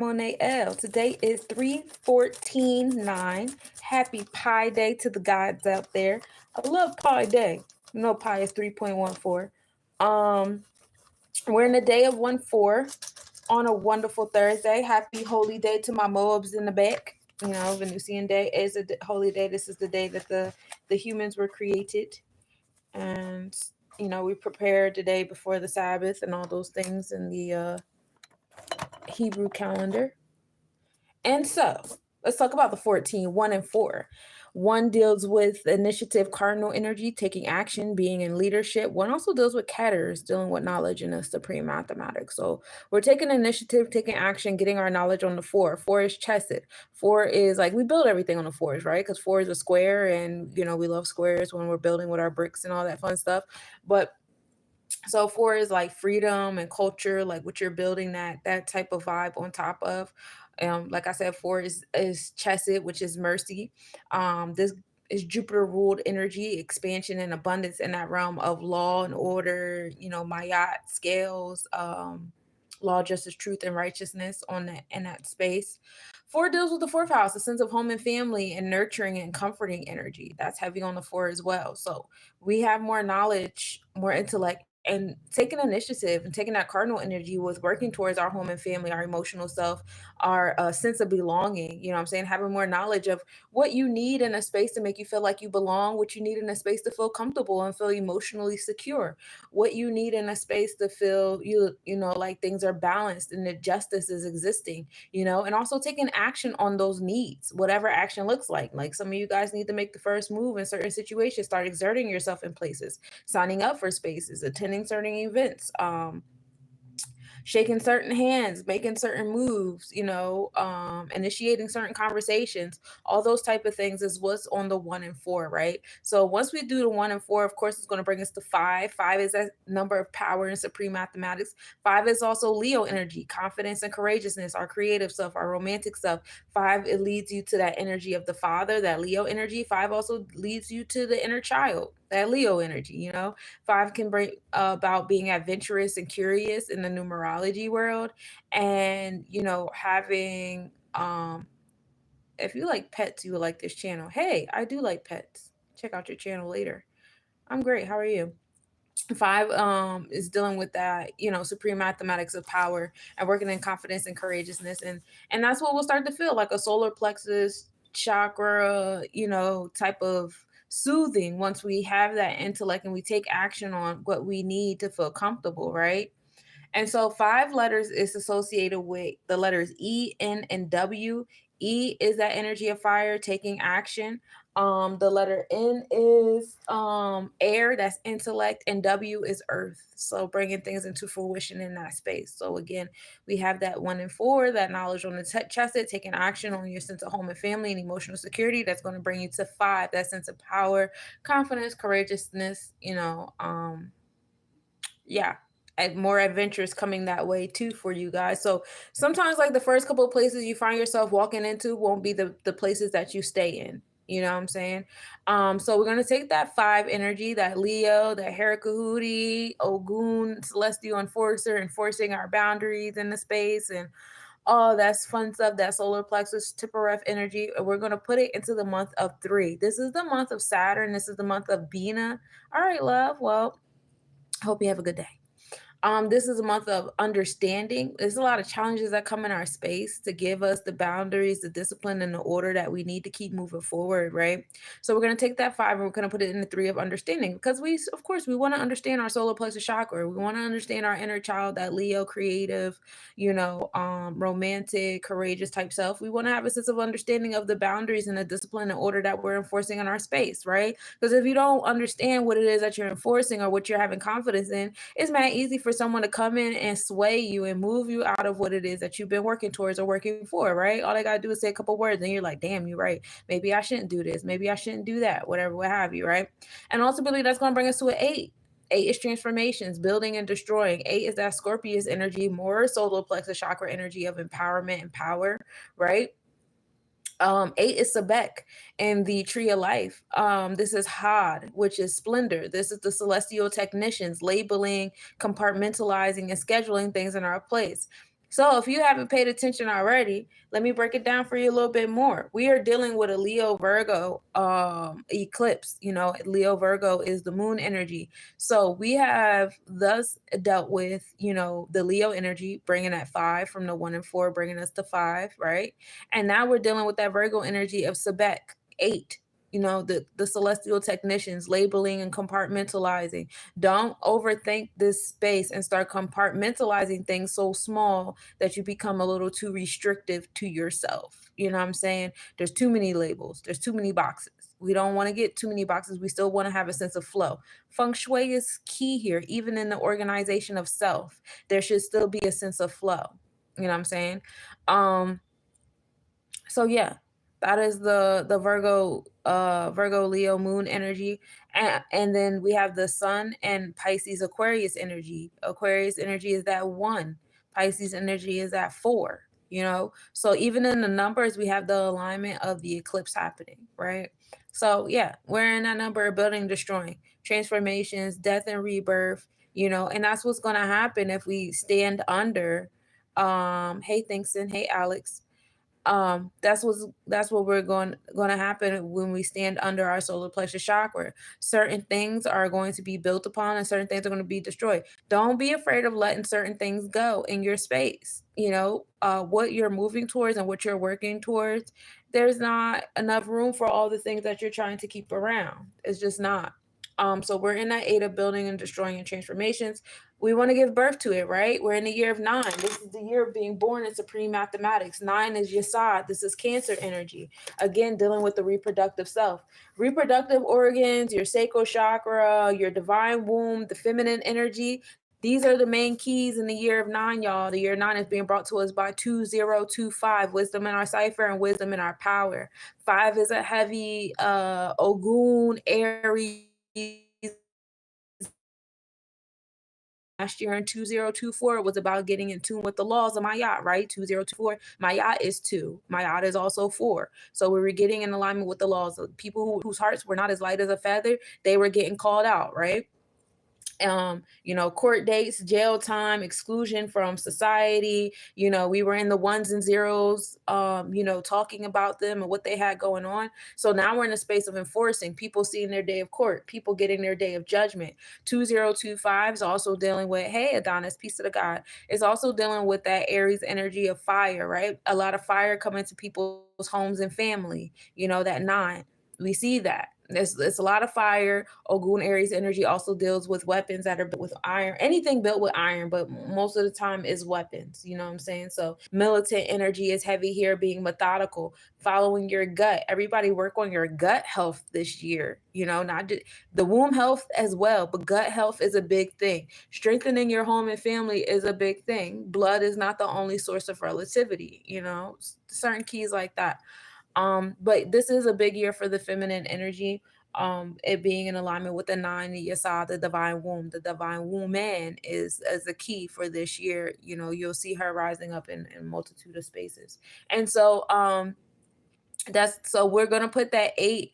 Monet L. Today is 3/14/9. Happy Pi Day to the gods out there. I love Pi Day. You know Pi is 3.14. Um, we're in the day of 1/4 on a wonderful Thursday. Happy holy day to my Moabs in the back. You know, Venusian Day is a holy day. This is the day that the humans were created, and we prepared the day before the Sabbath and all those things in the Hebrew calendar. And so let's talk about the 14, 1 and 4. One deals with initiative, cardinal energy, taking action, being in leadership. One also deals with Ketters, dealing with knowledge in the supreme mathematics. So we're taking initiative, taking action, getting our knowledge on the 4. 4 is Chesed. 4 is like we build everything on the 4s, right? Because 4 is a square, and we love squares when we're building with our bricks and all that fun stuff. But so 4 is like freedom and culture, like what you're building that type of vibe on top of. Like I said, 4 is Chesed, which is mercy. This is Jupiter ruled energy, expansion and abundance in that realm of law and order, Mayat scales, law, justice, truth, and righteousness on that in that space. 4 deals with the fourth house, the sense of home and family and nurturing and comforting energy. That's heavy on the 4 as well. So we have more knowledge, more intellect, and taking initiative and taking that cardinal energy with working towards our home and family, our emotional self, our sense of belonging. You know what I'm saying? Having more knowledge of what you need in a space to make you feel like you belong, what you need in a space to feel comfortable and feel emotionally secure, what you need in a space to feel like things are balanced and that justice is existing, and also taking action on those needs, whatever action looks like. Like some of you guys need to make the first move in certain situations, start exerting yourself in places, signing up for spaces, attending certain events, shaking certain hands, making certain moves, initiating certain conversations, all those type of things is what's on the 1 and 4, right? So once we do the 1 and 4, of course, it's going to bring us to 5. 5 is that number of power in supreme mathematics. 5 is also Leo energy, confidence and courageousness, our creative self, our romantic self. 5, it leads you to that energy of the father, that Leo energy. 5 also leads you to the inner child, that Leo energy. 5 can bring about being adventurous and curious in the numerology world, and having if you like pets, you would like this channel. Hey, I do like pets. Check out your channel later. I'm great. How are you? 5 is dealing with that, supreme mathematics of power and working in confidence and courageousness, and that's what we'll start to feel like, a solar plexus chakra, type of soothing once we have that intellect and we take action on what we need to feel comfortable, right? And so 5 letters is associated with the letters E, N, and W. E is that energy of fire, taking action. The letter N is air, that's intellect, and W is earth. So bringing things into fruition in that space. So again, we have that 1 and 4, that knowledge on the chest, taking action on your sense of home and family and emotional security. That's going to bring you to 5, that sense of power, confidence, courageousness. Yeah, and more adventures coming that way too for you guys. So sometimes, like, the first couple of places you find yourself walking into won't be the places that you stay in. You know what I'm saying? So we're gonna take that 5 energy, that Leo, that Herakahuti, Ogun, Celestial Enforcer, enforcing our boundaries in the space, and oh, that's fun stuff. That solar plexus, Tippereth energy. And we're gonna put it into the month of 3. This is the month of Saturn. This is the month of Bina. All right, love. Well, hope you have a good day. This is a month of understanding. There's a lot of challenges that come in our space to give us the boundaries, the discipline, and the order that we need to keep moving forward, right? So we're going to take that 5 and we're going to put it in the 3 of understanding, because of course, we want to understand our solar plexus chakra. We want to understand our inner child, that Leo, creative, romantic, courageous type self. We want to have a sense of understanding of the boundaries and the discipline and order that we're enforcing in our space, right? Because if you don't understand what it is that you're enforcing or what you're having confidence in, it's mad easy for someone to come in and sway you and move you out of what it is that you've been working towards or working for, right? All they got to do is say a couple words and you're like, damn, you're right. Maybe I shouldn't do this. Maybe I shouldn't do that, whatever, what have you, right? And ultimately, that's going to bring us to an 8. 8 is transformations, building and destroying. 8 is that Scorpius energy, more solar plexus chakra energy of empowerment and power, right? 8 is Sebek in the tree of life. This is Had, which is splendor. This is the celestial technicians labeling, compartmentalizing, and scheduling things in our place. So if you haven't paid attention already, let me break it down for you a little bit more. We are dealing with a Leo Virgo eclipse. You know, Leo Virgo is the moon energy. So we have thus dealt with, you know, the Leo energy, bringing that 5 from the 1 and 4, bringing us to 5, right? And now we're dealing with that Virgo energy of Sebek, 8. You know, the celestial technicians labeling and compartmentalizing. Don't overthink this space and start compartmentalizing things so small that you become a little too restrictive to yourself. You know what I'm saying? There's too many labels, there's too many boxes. We don't want to get too many boxes. We still want to have a sense of flow. Feng Shui is key here, even in the organization of self. There should still be a sense of flow. You know what I'm saying? Um, so yeah, that is the Virgo Leo moon energy, and then we have the sun and Pisces Aquarius energy. Aquarius energy is that 1, Pisces energy is that 4, you know. So even in the numbers we have the alignment of the eclipse happening, right? So yeah, we're in that number of building, destroying, transformations, death and rebirth, you know. And that's what's going to happen if we stand under hey Thinkson, hey Alex, that's what we're going to happen when we stand under our solar plexus chakra. Certain things are going to be built upon and certain things are going to be destroyed. Don't be afraid of letting certain things go in your space. You know, what you're moving towards and what you're working towards, there's not enough room for all the things that you're trying to keep around. It's just not. So we're in that 8 of building and destroying and transformations. We want to give birth to it, right? We're in the year of 9. This is the year of being born in supreme mathematics. 9 is Yesod. This is Cancer energy. Again, dealing with the reproductive self. Reproductive organs, your sacral chakra, your divine womb, the feminine energy. These are the main keys in the year of 9, y'all. The year 9 is being brought to us by 2025. Wisdom in our cipher and wisdom in our power. 5 is a heavy Ogun, Aries, last year in 2024 was about getting in tune with the laws of Mayat, right? 2024, Mayat is 2. Mayat is also 4. So we were getting in alignment with the laws. Of people whose hearts were not as light as a feather, they were getting called out, right? You know, court dates, jail time, exclusion from society. You know, we were in the ones and zeros, you know, talking about them and what they had going on. So now we're in a space of enforcing, people seeing their day of court, people getting their day of judgment. 2025 is also dealing with, hey, Adonis, peace to the God, is also dealing with that Aries energy of fire, right? A lot of fire coming to people's homes and family, you know, that 9. We see that. It's a lot of fire. Ogun Aries energy also deals with weapons that are built with iron. Anything built with iron, but most of the time is weapons. You know what I'm saying? So militant energy is heavy here, being methodical, following your gut. Everybody work on your gut health this year. You know, not just the womb health as well, but gut health is a big thing. Strengthening your home and family is a big thing. Blood is not the only source of relativity. You know, certain keys like that. But this is a big year for the feminine energy. It being in alignment with the 9, the Yasa, the divine womb. The divine woman is a key for this year. You know, you'll see her rising up in multitude of spaces. And so we're gonna put that 8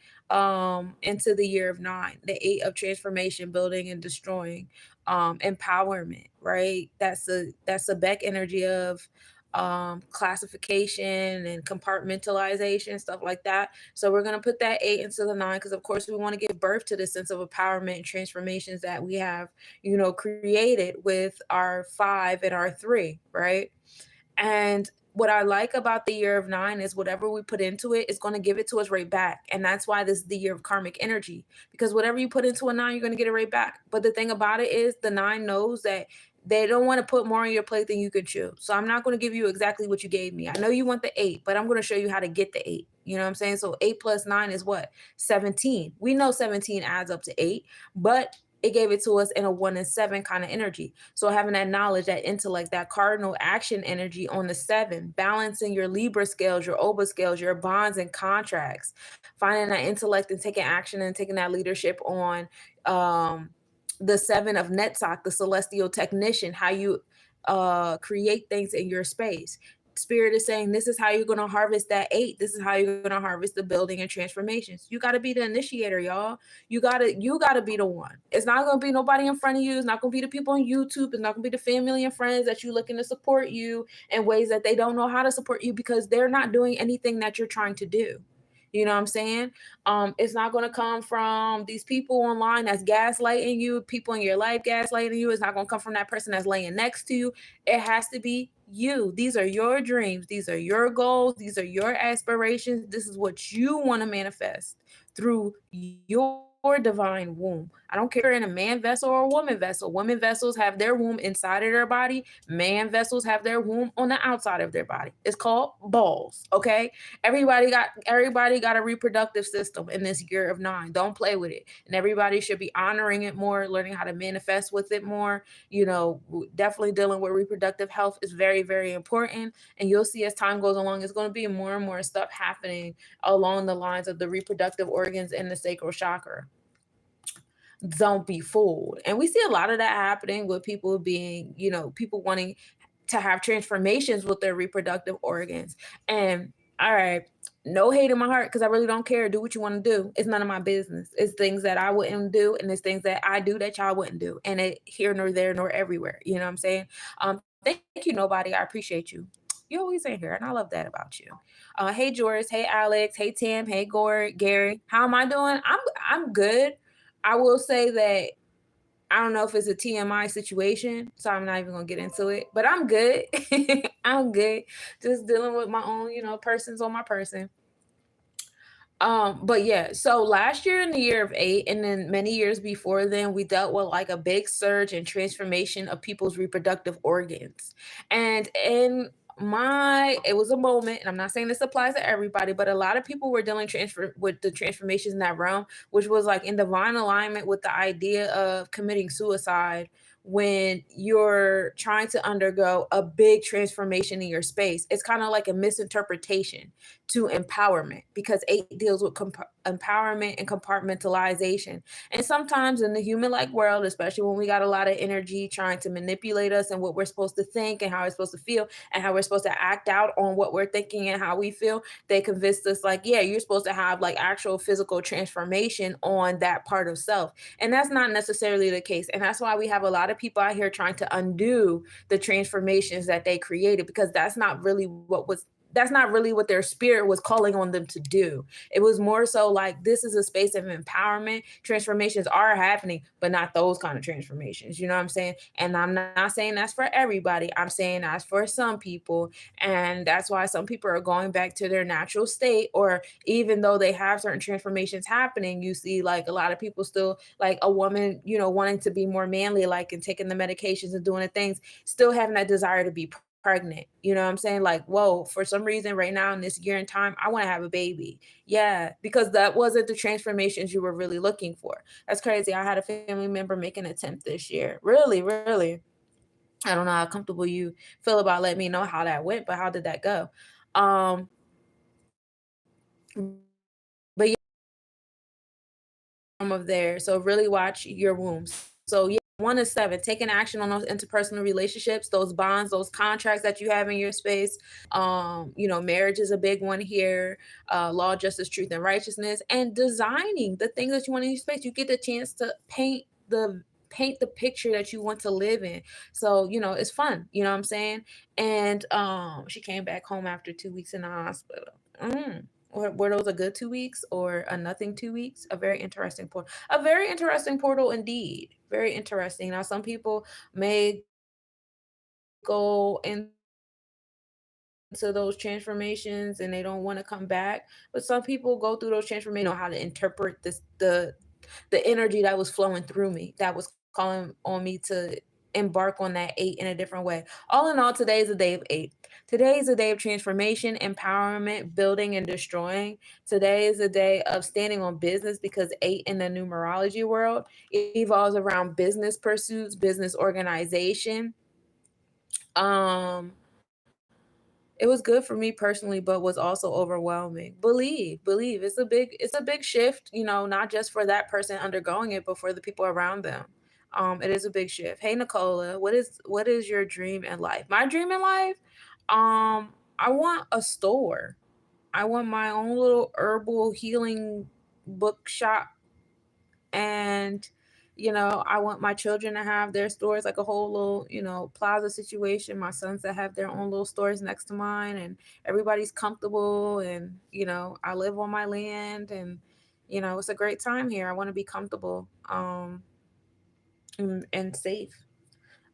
into the year of 9, the 8 of transformation, building and destroying, empowerment, right? That's a Beck energy of classification and compartmentalization, stuff like that. So we're going to put that 8 into the 9 because of course we want to give birth to the sense of empowerment and transformations that we have, you know, created with our 5 and our 3, right? And what I like about the year of 9 is whatever we put into it is going to give it to us right back. And that's why this is the year of karmic energy, because whatever you put into a 9, you're going to get it right back. But the thing about it is the 9 knows that they don't want to put more on your plate than you can chew. So I'm not going to give you exactly what you gave me. I know you want the 8, but I'm going to show you how to get the 8. You know what I'm saying? So 8 plus 9 is what? 17. We know 17 adds up to 8, but it gave it to us in a 1 and 7 kind of energy. So having that knowledge, that intellect, that cardinal action energy on the 7, balancing your Libra scales, your Oba scales, your bonds and contracts, finding that intellect and taking action and taking that leadership on the 7 of Netzach, the celestial technician, how you create things in your space. Spirit is saying this is how you're going to harvest that 8. This is how you're going to harvest the building and transformations. You got to be the initiator, y'all. You got to be the one. It's not going to be nobody in front of you. It's not going to be the people on YouTube. It's not going to be the family and friends that you looking to support you in ways that they don't know how to support you because they're not doing anything that you're trying to do. You know what I'm saying? It's not going to come from these people online that's gaslighting you, people in your life gaslighting you. It's not going to come from that person that's laying next to you. It has to be you. These are your dreams. These are your goals. These are your aspirations. This is what you want to manifest through your divine womb. I don't care if you're in a man vessel or a woman vessel. Women vessels have their womb inside of their body. Man vessels have their womb on the outside of their body. It's called balls. Okay. Everybody got a reproductive system in this year of 9. Don't play with it. And everybody should be honoring it more, learning how to manifest with it more. Definitely dealing with reproductive health is very, very important. And you'll see as time goes along, it's going to be more and more stuff happening along the lines of the reproductive organs and the sacral chakra. Don't be fooled. And we see a lot of that happening with people being, people wanting to have transformations with their reproductive organs. And all right, no hate in my heart because I really don't care. Do what you want to do. It's none of my business. It's things that I wouldn't do, and it's things that I do that y'all wouldn't do. And it here nor there nor everywhere. You know what I'm saying? Thank you, nobody. I appreciate you. You always in here, and I love that about you. Hey Joris, hey Alex, hey Tim, hey Gary. How am I doing? I'm good. I will say that I don't know if it's a TMI situation, so I'm not even gonna get into it. But I'm good. I'm good. Just dealing with my own, persons on my person. But yeah, so last year in the year of 8, and then many years before then, we dealt with like a big surge and transformation of people's reproductive organs. And it was a moment, and I'm not saying this applies to everybody, but a lot of people were dealing with the transformations in that realm, which was like in divine alignment with the idea of committing suicide when you're trying to undergo a big transformation in your space. It's kind of like a misinterpretation to empowerment because 8 deals with empowerment and compartmentalization. And sometimes in the human like world, especially when we got a lot of energy trying to manipulate us and what we're supposed to think and how we're supposed to feel and how we're supposed to act out on what we're thinking and how we feel, they convinced us like, yeah, you're supposed to have like actual physical transformation on that part of self. And that's not necessarily the case. And that's why we have a lot of people out here trying to undo the transformations that they created, because that's not really what their spirit was calling on them to do. It was more so like, this is a space of empowerment. Transformations are happening, but not those kind of transformations. You know what I'm saying? And I'm not saying that's for everybody. I'm saying that's for some people. And that's why some people are going back to their natural state, or even though they have certain transformations happening, you see like a lot of people still, like a woman, wanting to be more manly, like, and taking the medications and doing the things, still having that desire to be pregnant. You know what I'm saying? Like, whoa, for some reason right now in this year and time, I want to have a baby. Yeah, because that wasn't the transformations you were really looking for. That's crazy. I had a family member make an attempt this year. Really, really. I don't know how comfortable you feel about letting me know how that went, but how did that go? Um, but yeah, of there. So really watch your wombs. So yeah, 1 is 7. Taking action on those interpersonal relationships, those bonds, those contracts that you have in your space. Marriage is a big one here. Law, justice, truth, and righteousness, and designing the things that you want in your space. You get the chance to paint the picture that you want to live in. So, it's fun. You know what I'm saying? And she came back home after 2 weeks in the hospital. Were those a good 2 weeks or a nothing 2 weeks? A very interesting portal. A very interesting portal indeed. Very interesting. Now, some people may go into those transformations and they don't want to come back, but some people go through those transformations, know how to interpret the energy that was flowing through me, that was calling on me to embark on that 8 in a different way. All in all, today is a day of 8. Today is a day of transformation, empowerment, building, and destroying. Today is a day of standing on business, because 8 in the numerology world, it evolves around business pursuits, business organization. Um, it was good for me personally, but was also overwhelming. Believe it's a big shift, not just for that person undergoing it, but for the people around them. It is a big shift. Hey Nicola, what is your dream in life? My dream in life, um I want a store. I want my own little herbal healing bookshop, and I want my children to have their stores, like a whole little plaza situation. My sons that have their own little stores next to mine, and everybody's comfortable, and I live on my land, and it's a great time here. I want to be comfortable, and safe.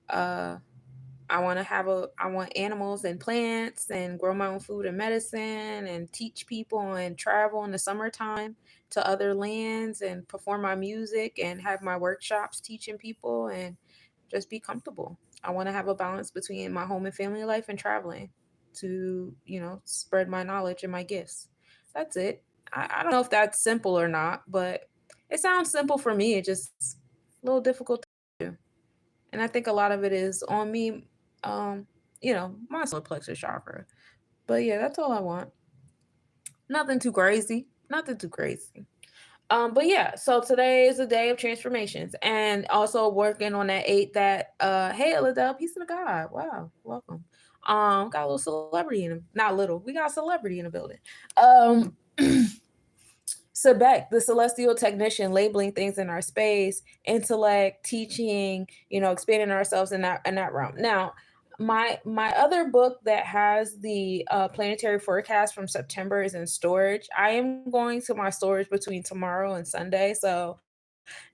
uh I want animals and plants, and grow my own food and medicine, and teach people, and travel in the summertime to other lands, and perform my music, and have my workshops teaching people, and just be comfortable. I want to have a balance between my home and family life and traveling to, spread my knowledge and my gifts. That's it. I don't know if that's simple or not, but it sounds simple for me. It just a little difficult to do. And I think a lot of it is on me, my solar plexus chakra. But yeah, that's all I want. Nothing too crazy. Nothing too crazy. But yeah, so today is a day of transformations, and also working on that eight that hey Adele, peace of God. Wow, welcome. Got a little celebrity in him. Not little, we got a celebrity in the building. Um Sebek, the celestial technician, labeling things in our space, intellect, teaching, expanding ourselves in that realm. Now, my other book that has the planetary forecast from September is in storage. I am going to my storage between tomorrow and Sunday, so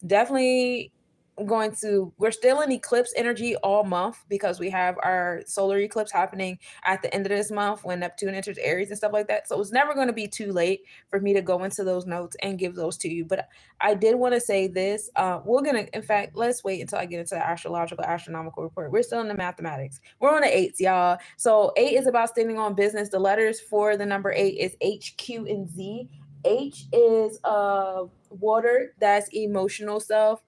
definitely we're still in eclipse energy all month, because we have our solar eclipse happening at the end of this month when Neptune enters Aries and stuff like that. So it's never going to be too late for me to go into those notes and give those to you. But I did want to say this. We're going to, in fact, let's wait until I get into the astrological astronomical report. We're still in the mathematics. We're on the eights, y'all. So 8 is about standing on business. The letters for the number 8 is H, Q, and Z. H is water, that's emotional self.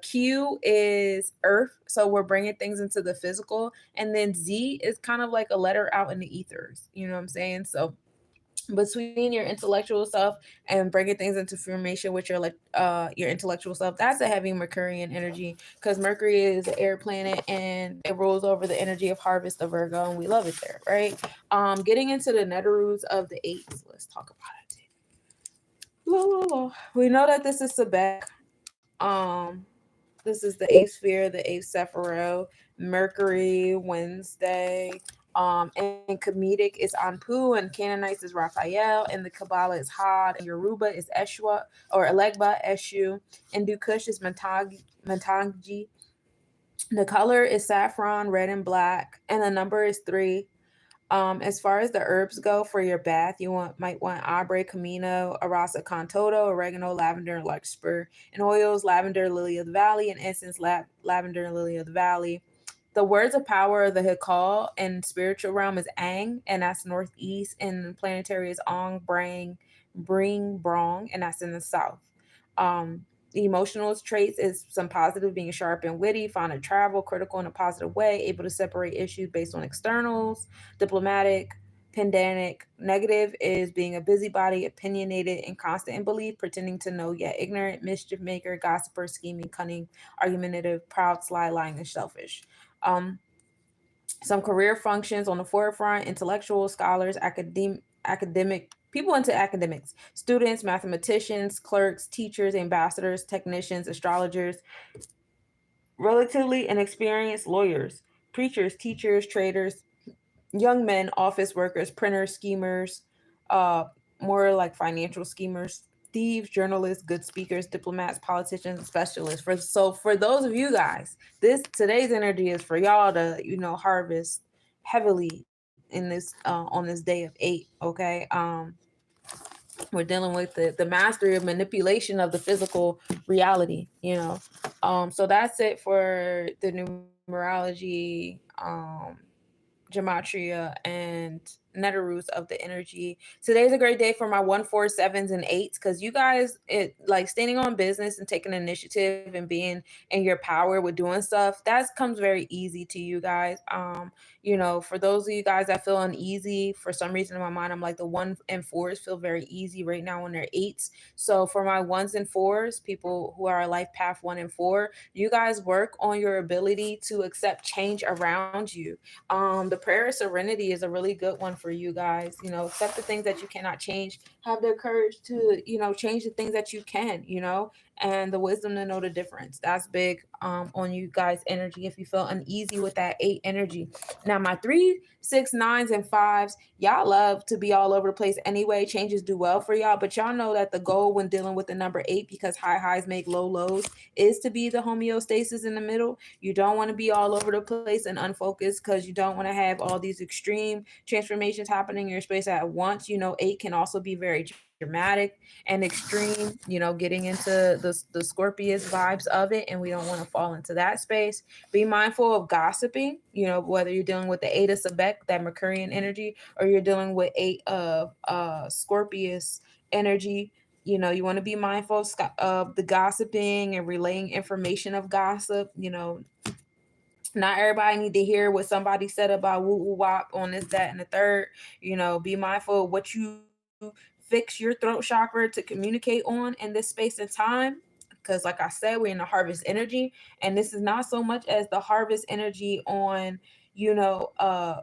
Q is earth, so we're bringing things into the physical, and then Z is kind of like a letter out in the ethers, you know what I'm saying? So between your intellectual self and bringing things into formation with your intellectual self, that's a heavy Mercurian energy, because Mercury is an air planet and it rules over the energy of harvest of Virgo, and we love it there, right? Getting into the netheroots of the eights, let's talk about it. We know that this is Sebek. um this is the eighth sphere, the eighth Sephiroth, Mercury, Wednesday. And comedic is Anpu, and Canaanites is Raphael, and the Kabbalah is Had, and Yoruba is Eshua or Elegba, Eshu, and Dukush is Matangji. The color is saffron, red, and black, and the number is 3. As far as the herbs go for your bath, might want Abre, Camino, Arasa Contoto, oregano, lavender, and larkspur. And oils, lavender, lily of the valley, and incense, lavender, and lily of the valley. The words of power of the Hikal and spiritual realm is Ang, and that's northeast, and planetary is Ong, Bring, Brong, and that's in the south. The emotional traits is some positive, being sharp and witty, fond of travel, critical in a positive way, able to separate issues based on externals, diplomatic, pedantic. Negative is being a busybody, opinionated, and constant in belief, pretending to know yet ignorant, mischief maker, gossiper, scheming, cunning, argumentative, proud, sly, lying, and selfish. Um, some career functions on the forefront: intellectual, scholars, academic people into academics, students, mathematicians, clerks, teachers, ambassadors, technicians, astrologers, relatively inexperienced lawyers, preachers, teachers, traders, young men, office workers, printers, schemers, uh, more like financial schemers, thieves, journalists, good speakers, diplomats, politicians, specialists. For those of you guys, this today's energy is for y'all to harvest heavily in this on this day of 8. Okay, we're dealing with the mastery of manipulation of the physical reality. So that's it for the numerology, gematria, and netheroots of the energy. Today's a great day for my 147s and 8s, because you guys, it like standing on business and taking initiative and being in your power with doing stuff, that comes very easy to you guys. For those of you guys that feel uneasy for some reason, in my mind I'm like the 1 and 4s feel very easy right now on their 8s. So for my 1s and 4s, people who are life path 1 and 4, you guys work on your ability to accept change around you. The prayer of serenity is a really good one for you guys. Accept the things that you cannot change. Have the courage to, change the things that you can, and the wisdom to know the difference. That's big on you guys' energy. If you feel uneasy with that 8 energy. Now, my 3, 6, 9s, and 5s, y'all love to be all over the place anyway. Changes do well for y'all, but y'all know that the goal when dealing with the number 8, because high highs make low lows, is to be the homeostasis in the middle. You don't want to be all over the place and unfocused, because you don't want to have all these extreme transformations happening in your space at once. 8 can also be very dramatic and extreme, getting into the Scorpius vibes of it, and we don't want to fall into that space. Be mindful of gossiping, whether you're dealing with the 8 of Sebek, that Mercurian energy, or you're dealing with 8 of Scorpius energy. You want to be mindful of the gossiping and relaying information of gossip. Not everybody need to hear what somebody said about woo woo wop on this, that, and the third. Be mindful of what you fix your throat chakra to communicate on in this space and time. Because, like I said, we're in the harvest energy, and this is not so much as the harvest energy on,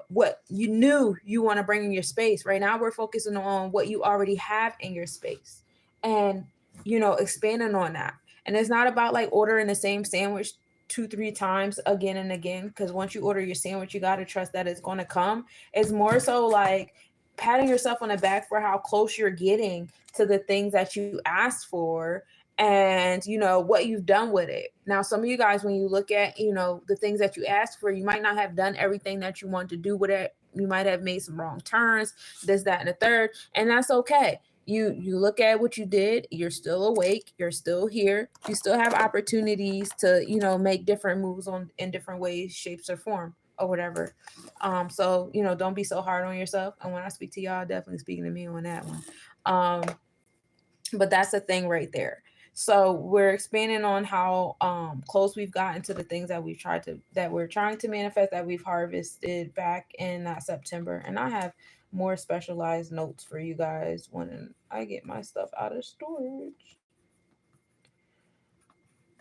what you knew you want to bring in your space. Right now, we're focusing on what you already have in your space, and expanding on that. And it's not about like ordering the same sandwich 2-3 times again and again, because once you order your sandwich, you got to trust that it's going to come. It's more so like patting yourself on the back for how close you're getting to the things that you asked for, and what you've done with it. Now, some of you guys, when you look at the things that you asked for, you might not have done everything that you want to do with it. You might have made some wrong turns, this, that, and the third, and that's okay. You look at what you did, you're still awake, you're still here, you still have opportunities to make different moves on in different ways, shapes, or form, or whatever. So don't be so hard on yourself. And when I speak to y'all, definitely speaking to me on that one. But that's the thing right there. So we're expanding on how close we've gotten to the things that we're trying to manifest, that we've harvested back in September. And I have more specialized notes for you guys when I get my stuff out of storage.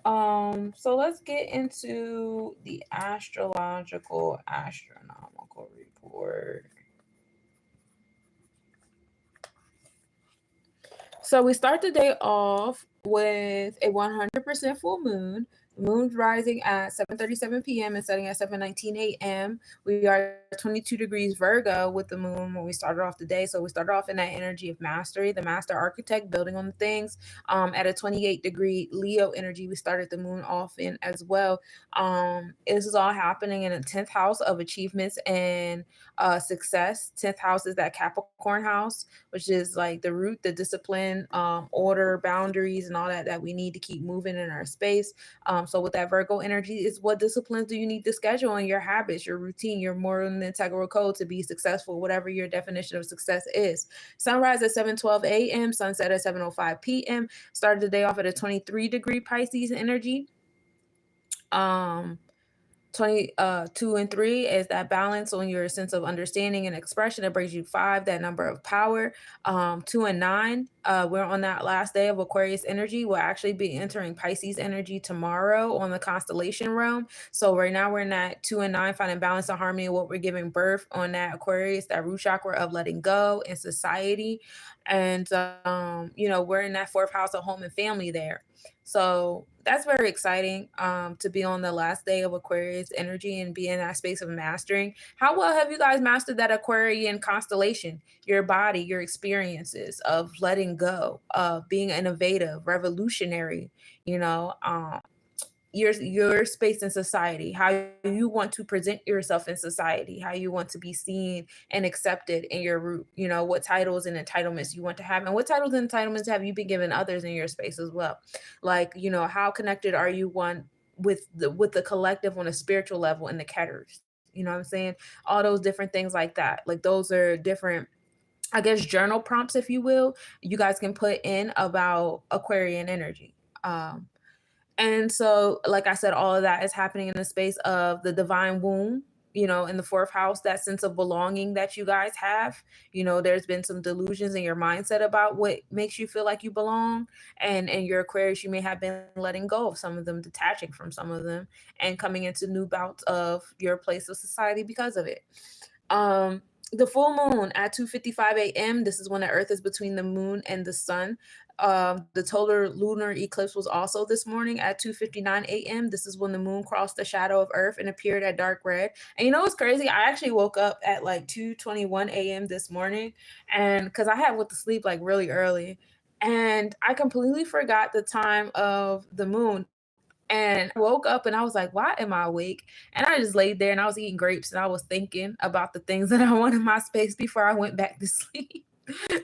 So let's get into the astrological astronomical report. So we start the day off with a 100% full moon. The moon's rising at 7:37 p.m. and setting at 7:19 a.m. We are 22 degrees Virgo with the moon when we started off the day. So we started off in that energy of mastery, the master architect, building on the things. At a 28-degree Leo energy, we started the moon off in as well. This is all happening in the 10th house of achievements and success. 10th house is that Capricorn house, which is like the root, the discipline, order, boundaries, and all that we need to keep moving in our space. So with that Virgo energy, is what disciplines do you need to schedule in your habits, your routine, your moral and integral code to be successful, whatever your definition of success is. Sunrise at 7:12 a.m., sunset at 7:05 p.m. Started the day off at a 23-degree Pisces energy. 2 and 3 is that balance on your sense of understanding and expression. It brings you 5, that number of power. 2 and 9, we're on that last day of Aquarius energy. We'll actually be entering Pisces energy tomorrow on the constellation realm. So right now we're in that 2 and 9, finding balance and harmony of what we're giving birth on that Aquarius, that root chakra of letting go in society. And we're in that 4th house of home and family there. So that's very exciting, to be on the last day of Aquarius energy and be in that space of mastering. How well have you guys mastered that Aquarian constellation? Your body, your experiences of letting go, of being innovative, revolutionary, your space in society, how you want to present yourself in society, how you want to be seen and accepted in your root, what titles and entitlements you want to have, and what titles and entitlements have you been given others in your space as well. Like, how connected are you one with the collective on a spiritual level in the Ketters? You know what I'm saying? All those different things like that. Like, those are different, I guess, journal prompts, if you will, you guys can put in about Aquarian energy. And so, like I said, all of that is happening in the space of the divine womb, in the 4th house, that sense of belonging that you guys have. There's been some delusions in your mindset about what makes you feel like you belong. And in your Aquarius, you may have been letting go of some of them, detaching from some of them, and coming into new bouts of your place of society because of it. The full moon at 2:55 a.m. This is when the Earth is between the moon and the sun. The total lunar eclipse was also this morning at 2:59 a.m. This is when the moon crossed the shadow of Earth and appeared at dark red. And you know what's crazy? I actually woke up at like 2:21 a.m. this morning, and because I had went to sleep like really early, and I completely forgot the time of the moon. And I woke up and I was like, why am I awake? And I just laid there and I was eating grapes and I was thinking about the things that I want in my space before I went back to sleep.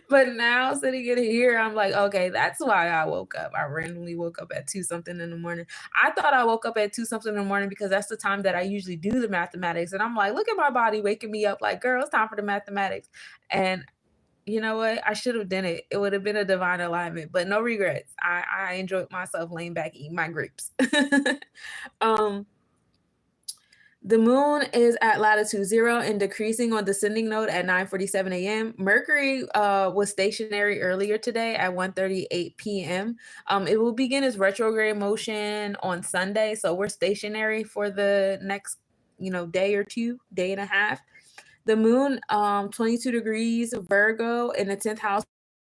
But now sitting in here, I'm like, okay, that's why I woke up. I randomly woke up at 2 something in the morning. I thought I woke up at 2 something in the morning because that's the time that I usually do the mathematics. And I'm like, look at my body waking me up like, girl, it's time for the mathematics. And you know what? I should have done it. It would have been a divine alignment, but no regrets. I enjoyed myself laying back eating my grapes. um, the moon is at latitude 0 and decreasing on descending node at 9:47 a.m. Mercury was stationary earlier today at 1:38 p.m. It will begin its retrograde motion on Sunday, so we're stationary for the next, day or two, day and a half. The moon, 22 degrees Virgo in the 10th house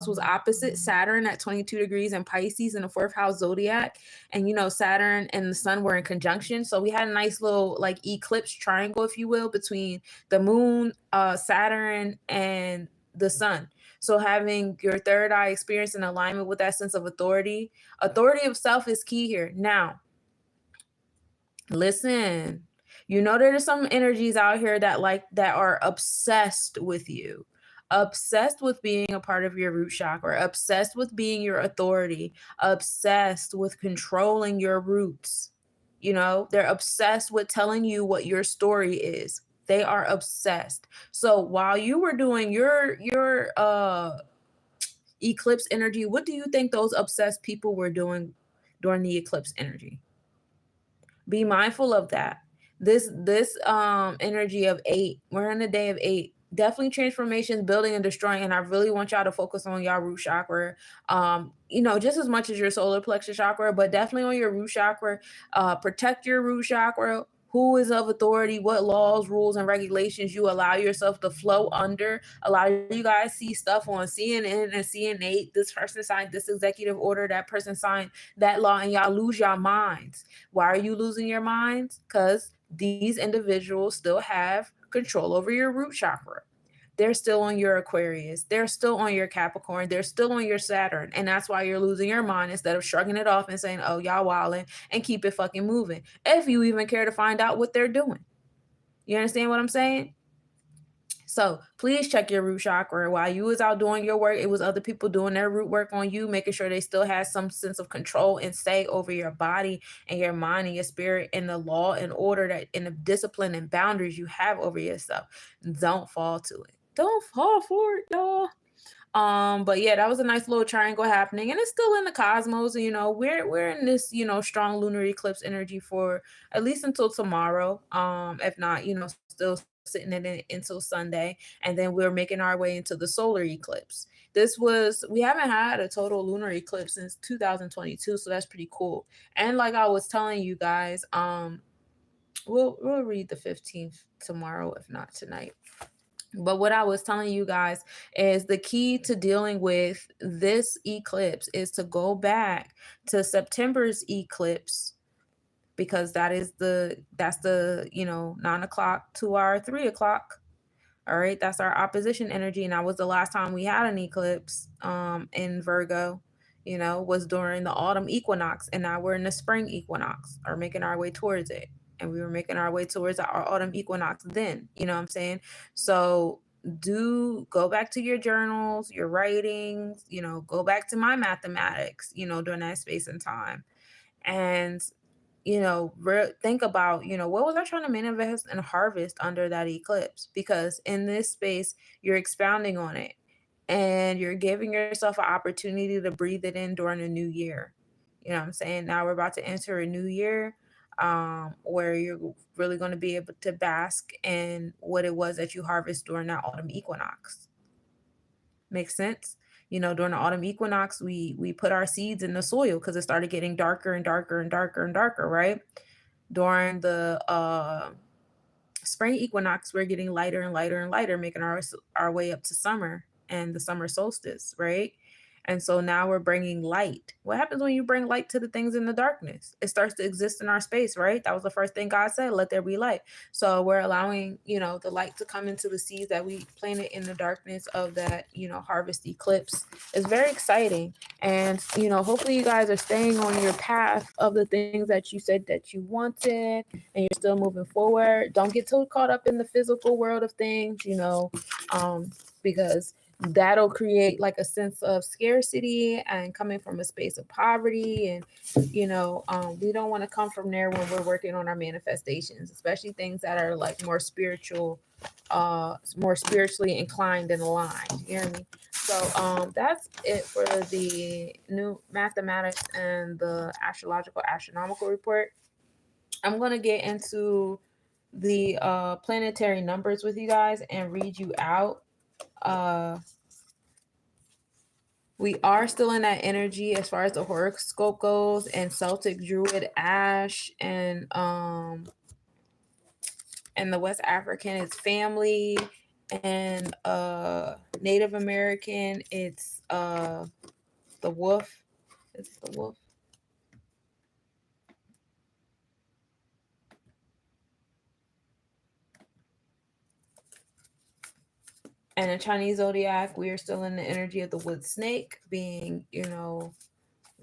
was opposite Saturn at 22 degrees in Pisces in the 4th house zodiac. And, Saturn and the sun were in conjunction. So we had a nice little like eclipse triangle, if you will, between the moon, Saturn, and the sun. So having your third eye experience in alignment with that sense of authority of self is key here. Now, listen, there's some energies out here that are obsessed with you, obsessed with being a part of your root chakra, obsessed with being your authority, obsessed with controlling your roots. They're obsessed with telling you what your story is. They are obsessed. So while you were doing your eclipse energy, what do you think those obsessed people were doing during the eclipse energy? Be mindful of that. This energy of 8, we're in a day of 8. Definitely transformations, building and destroying. And I really want y'all to focus on y'all root chakra. Just as much as your solar plexus chakra, but definitely on your root chakra. Protect your root chakra. Who is of authority, what laws, rules, and regulations you allow yourself to flow under. A lot of you guys see stuff on CNN and CNN. This person signed this executive order, that person signed that law, and y'all lose your minds. Why are you losing your minds? Because these individuals still have control over your root chakra. They're still on your Aquarius. They're still on your Capricorn. They're still on your Saturn. And that's why you're losing your mind instead of shrugging it off and saying, oh, y'all wilding, and keep it fucking moving. If you even care to find out what they're doing. You understand what I'm saying? So please check your root chakra. While you was out doing your work, it was other people doing their root work on you, making sure they still had some sense of control and say over your body and your mind and your spirit and the law and order that and the discipline and boundaries you have over yourself. Don't fall to it. Don't fall for it, y'all. But yeah, that was a nice little triangle happening, and it's still in the cosmos. We're in this, strong lunar eclipse energy for at least until tomorrow. If not, still sitting in it until Sunday, and then we're making our way into the solar eclipse. We haven't had a total lunar eclipse since 2022, so that's pretty cool. And like I was telling you guys, we'll read the 15th tomorrow, if not tonight. But what I was telling you guys is the key to dealing with this eclipse is to go back to September's eclipse, because that's the 9 o'clock to our 3 o'clock. All right, that's our opposition energy, and that was the last time we had an eclipse in Virgo. Was during the autumn equinox, and now we're in the spring equinox, or making our way towards it. And we were making our way towards our autumn equinox then. You know what I'm saying? So do go back to your journals, your writings, go back to my mathematics, during that space and time. And think about, what was I trying to manifest and harvest under that eclipse? Because in this space, you're expounding on it and you're giving yourself an opportunity to breathe it in during a new year. You know what I'm saying? Now we're about to enter a new year, where you're really going to be able to bask in what it was that you harvest during that autumn equinox. Makes sense? During the autumn equinox, we put our seeds in the soil because it started getting darker and darker and darker and darker, right? During the spring equinox, we're getting lighter and lighter and lighter, making our way up to summer and the summer solstice, right? And so now we're bringing light. What happens when you bring light to the things in the darkness? It starts to exist in our space, right? That was the first thing God said, let there be light. So we're allowing, the light to come into the seeds that we planted in the darkness of that, harvest eclipse. It's very exciting. And, hopefully you guys are staying on your path of the things that you said that you wanted and you're still moving forward. Don't get too caught up in the physical world of things, because that'll create like a sense of scarcity and coming from a space of poverty. And we don't want to come from there when we're working on our manifestations, especially things that are like more spiritually inclined and aligned. You hear me? So that's it for the new mathematics and the astronomical report. I'm going to get into the planetary numbers with you guys and read you out. We are still in that energy as far as the horoscope goes, and Celtic Druid Ash and the West African is family, and Native American it's the wolf. It's the wolf. And in Chinese zodiac, we are still in the energy of the wood snake, being,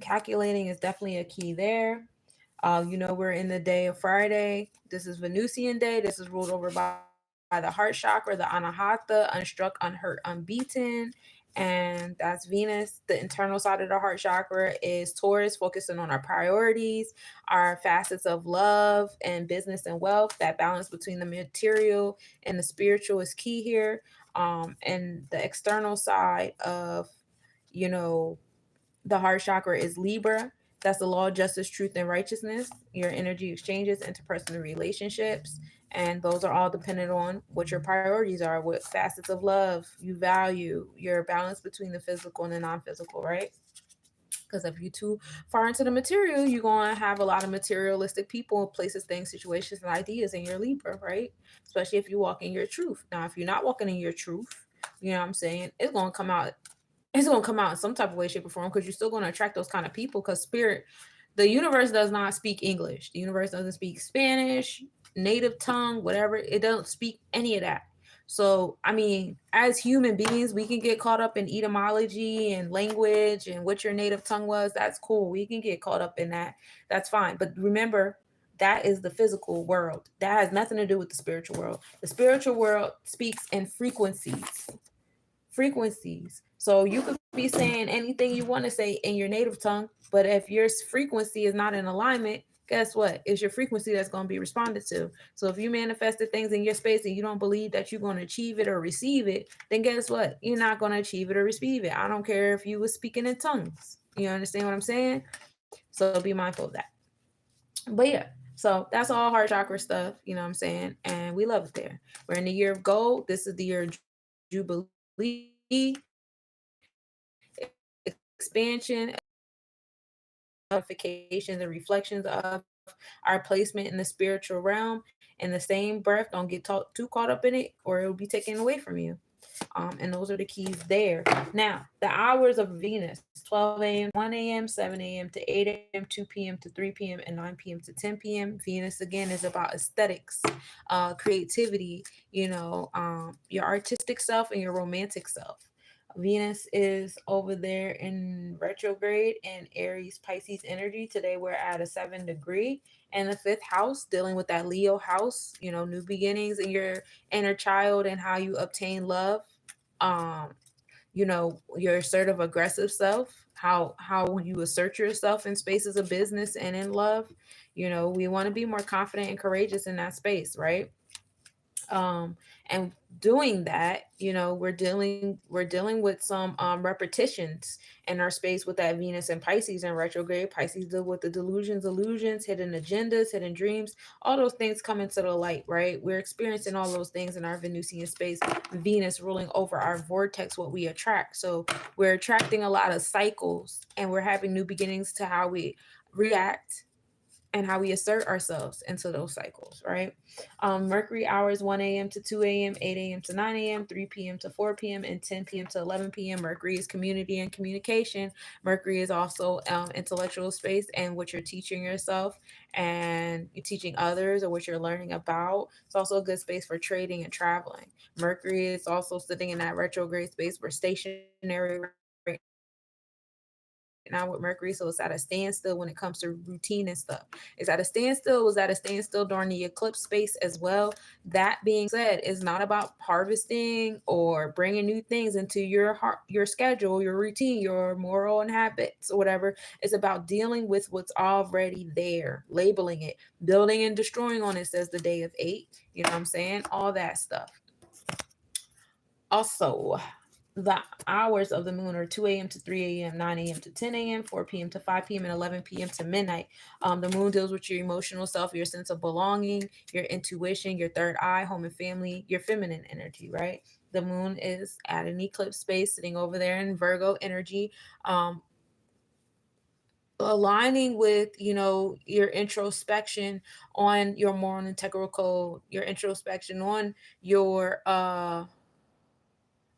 calculating is definitely a key there. We're in the day of Friday. This is Venusian day. This is ruled over by the heart chakra, the Anahata, unstruck, unhurt, unbeaten. And that's Venus. The internal side of the heart chakra is Taurus, focusing on our priorities, our facets of love and business and wealth. That balance between the material and the spiritual is key here. And the external side of, the heart chakra is Libra. That's the law of justice, truth, and righteousness. Your energy exchanges, interpersonal relationships. And those are all dependent on what your priorities are, what facets of love you value, your balance between the physical and the non-physical, right? Because if you're too far into the material, you're going to have a lot of materialistic people, places, things, situations, and ideas in your Libra, right? Especially if you walk in your truth. Now, if you're not walking in your truth, you know what I'm saying? It's going to come out in some type of way, shape, or form, because you're still going to attract those kind of people. Because the universe does not speak English. The universe doesn't speak Spanish, native tongue, whatever. It doesn't speak any of that. So, I mean, as human beings, we can get caught up in etymology and language and what your native tongue was. That's cool. We can get caught up in that. That's fine. But remember, that is the physical world. That has nothing to do with the spiritual world. The spiritual world speaks in frequencies. So you could be saying anything you want to say in your native tongue, but if your frequency is not in alignment, guess what? It's your frequency that's going to be responded to. So if you manifested things in your space and you don't believe that you're going to achieve it or receive it, then guess what? You're not going to achieve it or receive it. I don't care if you were speaking in tongues. You understand what I'm saying? So be mindful of that. But yeah, so that's all heart chakra stuff, you know what I'm saying? And we love it there. We're in the year of gold. This is the year of Jubilee, expansion, notifications, and reflections of our placement in the spiritual realm. In the same breath, don't get too caught up in it, or it will be taken away from you. And those are the keys there. Now, the hours of Venus: 12 a.m., 1 a.m., 7 a.m. to 8 a.m., 2 p.m. to 3 p.m., and 9 p.m. to 10 p.m. Venus, again, is about aesthetics, creativity, your artistic self and your romantic self. Venus is over there in retrograde in Aries Pisces energy. Today we're at a 7 degree and the fifth house, dealing with that Leo house, new beginnings in your inner child and how you obtain love. Your assertive, aggressive self, how you assert yourself in spaces of business and in love. We want to be more confident and courageous in that space, right? And doing that, we're dealing with some repetitions in our space with that Venus and Pisces in retrograde. Pisces deal with the delusions, illusions, hidden agendas, hidden dreams. All those things come into the light, right? We're experiencing all those things in our Venusian space. Venus ruling over our vortex, what we attract. So we're attracting a lot of cycles, and we're having new beginnings to how we react and how we assert ourselves into those cycles, right? Mercury hours 1 a.m. to 2 a.m., 8 a.m. to 9 a.m., 3 p.m. to 4 p.m., and 10 p.m. to 11 p.m. Mercury is community and communication. Mercury is also intellectual space and what you're teaching yourself and you're teaching others or what you're learning about. It's also a good space for trading and traveling. Mercury is also sitting in that retrograde space. We're stationary right now with Mercury, so it's at a standstill when it comes to routine and stuff. It's at a standstill. It was at a standstill during the eclipse space as well. That being said, it's not about harvesting or bringing new things into your schedule, your routine, your moral and habits or whatever. It's about dealing with what's already there, labeling it, building and destroying on it, says the day of 8. You know what I'm saying? All that stuff. Also, the hours of the moon are 2 a.m. to 3 a.m., 9 a.m. to 10 a.m., 4 p.m. to 5 p.m., and 11 p.m. to midnight. The moon deals with your emotional self, your sense of belonging, your intuition, your third eye, home and family, your feminine energy, right? The moon is at an eclipse space sitting over there in Virgo energy, um, aligning with, your introspection on your moral and integral code, your introspection on your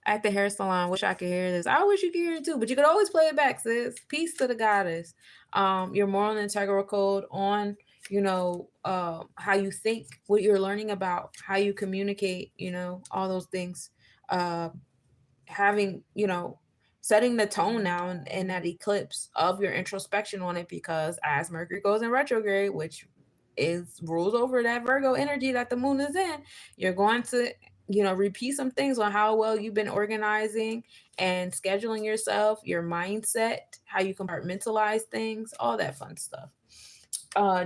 at the hair salon. Wish I could hear this. I wish you could hear it too, but you could always play it back, sis. Peace to the goddess. Your moral and integral code on, how you think, what you're learning about, how you communicate, all those things. Uh, having, setting the tone now in that eclipse of your introspection on it, because as Mercury goes in retrograde, which is rules over that Virgo energy that the moon is in, you're going to, repeat some things on how well you've been organizing and scheduling yourself, your mindset, how you compartmentalize things, all that fun stuff.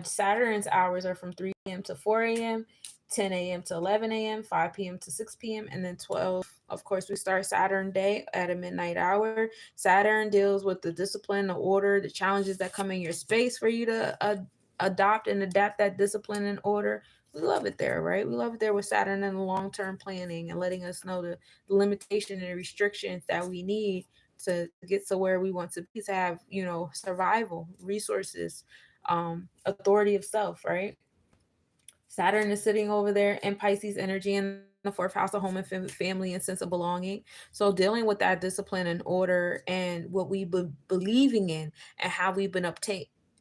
Saturn's hours are from 3 a.m. to 4 a.m., 10 a.m. to 11 a.m., 5 p.m. to 6 p.m., and then 12. Of course, we start Saturn day at a midnight hour. Saturn deals with the discipline, the order, the challenges that come in your space for you to adopt and adapt that discipline and order. We love it there, right? We love it there with Saturn and the long term planning and letting us know the limitation and restrictions that we need to get to where we want to be, to have, survival, resources, authority of self, right? Saturn is sitting over there in Pisces energy in the fourth house of home and family and sense of belonging. So dealing with that discipline and order and what we've been believing in and how we've been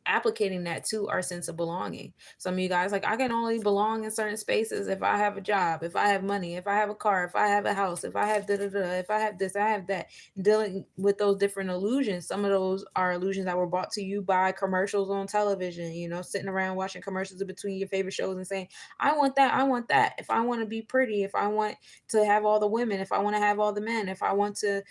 applicating that to our sense of belonging. Some of you guys like, I can only belong in certain spaces if I have a job, if I have money, if I have a car, if I have a house, if I have da da da, if I have this, I have that. Dealing with those different illusions. Some of those are illusions that were brought to you by commercials on television, sitting around watching commercials in between your favorite shows and saying, I want that, I want that. If I want to be pretty, if I want to have all the women, if I want to have all the men, if I want to,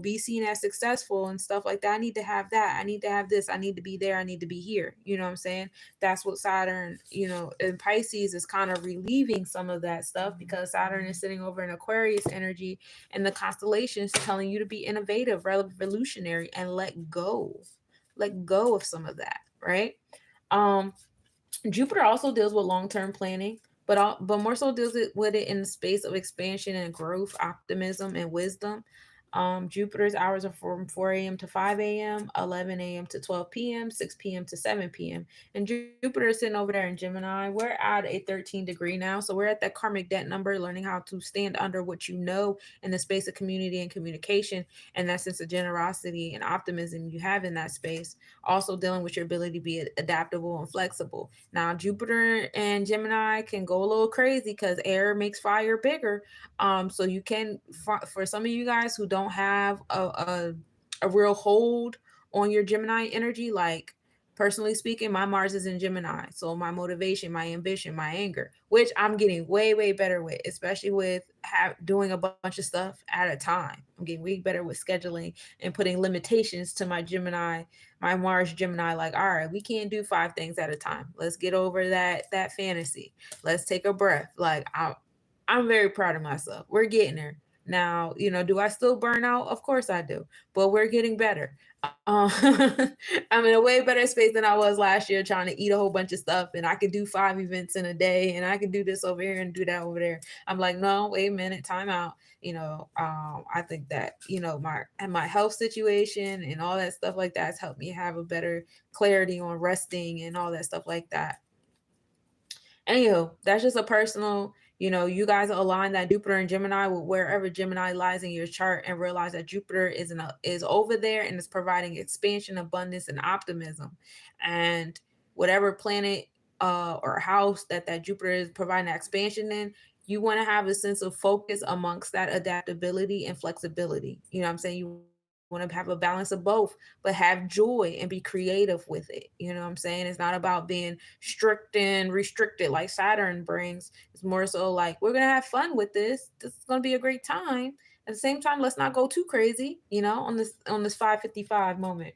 be seen as successful and stuff like that, I need to have that. I need to have this. I need to be there. I need to be here. You know what I'm saying? That's what Saturn, in Pisces is kind of relieving some of that stuff, because Saturn is sitting over in Aquarius energy and the constellations telling you to be innovative, revolutionary, and let go. Let go of some of that, right? Um, Jupiter also deals with long-term planning, but more so deals with it in the space of expansion and growth, optimism and wisdom. Jupiter's hours are from 4 a.m. to 5 a.m., 11 a.m. to 12 p.m., 6 p.m. to 7 p.m. And Jupiter is sitting over there in Gemini. We're at a 13-degree now. So we're at that karmic debt number, learning how to stand under what you know in the space of community and communication, and that sense of generosity and optimism you have in that space. Also dealing with your ability to be adaptable and flexible. Now, Jupiter and Gemini can go a little crazy because air makes fire bigger. So you can, for some of you guys who don't have a real hold on your Gemini energy, like personally speaking, my Mars is in Gemini. So my motivation, my ambition, my anger, which I'm getting way, way better with, especially with doing a bunch of stuff at a time. I'm getting way better with scheduling and putting limitations to my Gemini, my Mars Gemini. Like, all right, we can't do 5 things at a time. Let's get over that fantasy. Let's take a breath. Like, I'm very proud of myself. We're getting there. Now, do I still burn out? Of course I do, but we're getting better. I'm in a way better space than I was last year trying to eat a whole bunch of stuff, and I could do 5 events in a day, and I could do this over here and do that over there. I'm like, no, wait a minute, time out. I think that, my health situation and all that stuff like that has helped me have a better clarity on resting and all that stuff like that. Anywho, that's just a personal, you guys align that Jupiter and Gemini with wherever Gemini lies in your chart, and realize that Jupiter is over there and is providing expansion, abundance, and optimism. And whatever planet or house that Jupiter is providing expansion in, you want to have a sense of focus amongst that adaptability and flexibility. You know what I'm saying? You want to have a balance of both, but have joy and be creative with it. You know what I'm saying? It's not about being strict and restricted like Saturn brings. It's more so like, we're going to have fun with this. This is going to be a great time. At the same time, let's not go too crazy, on this 5:55 moment.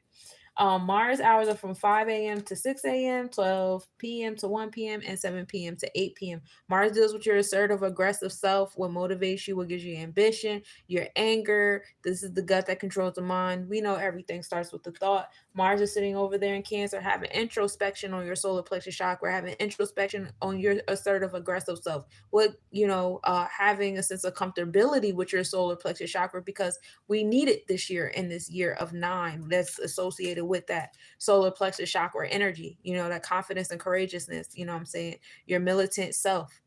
Mars hours are from 5 a.m. to 6 a.m., 12 p.m. to 1 p.m., and 7 p.m. to 8 p.m. Mars deals with your assertive, aggressive self, what motivates you, what gives you ambition, your anger. This is the gut that controls the mind. We know everything starts with the thought. Mars is sitting over there in Cancer, having introspection on your solar plexus chakra, having introspection on your assertive, aggressive self. Having a sense of comfortability with your solar plexus chakra, because we need it this year, in this year of 9 that's associated with that solar plexus chakra energy, that confidence and courageousness, what I'm saying, your militant self.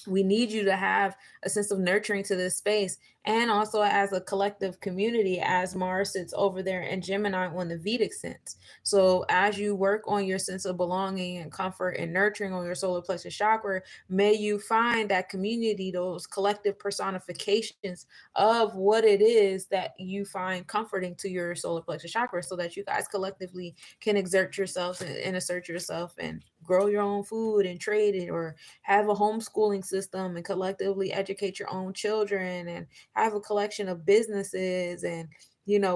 We need you to have a sense of nurturing to this space, and also as a collective community, as Mars sits over there in Gemini on the Vedic sense. So as you work on your sense of belonging and comfort and nurturing on your solar plexus chakra, may you find that community, those collective personifications of what it is that you find comforting to your solar plexus chakra, so that you guys collectively can exert yourselves and assert yourself and grow your own food and trade it, or have a homeschooling system and collectively educate your own children, and have a collection of businesses, and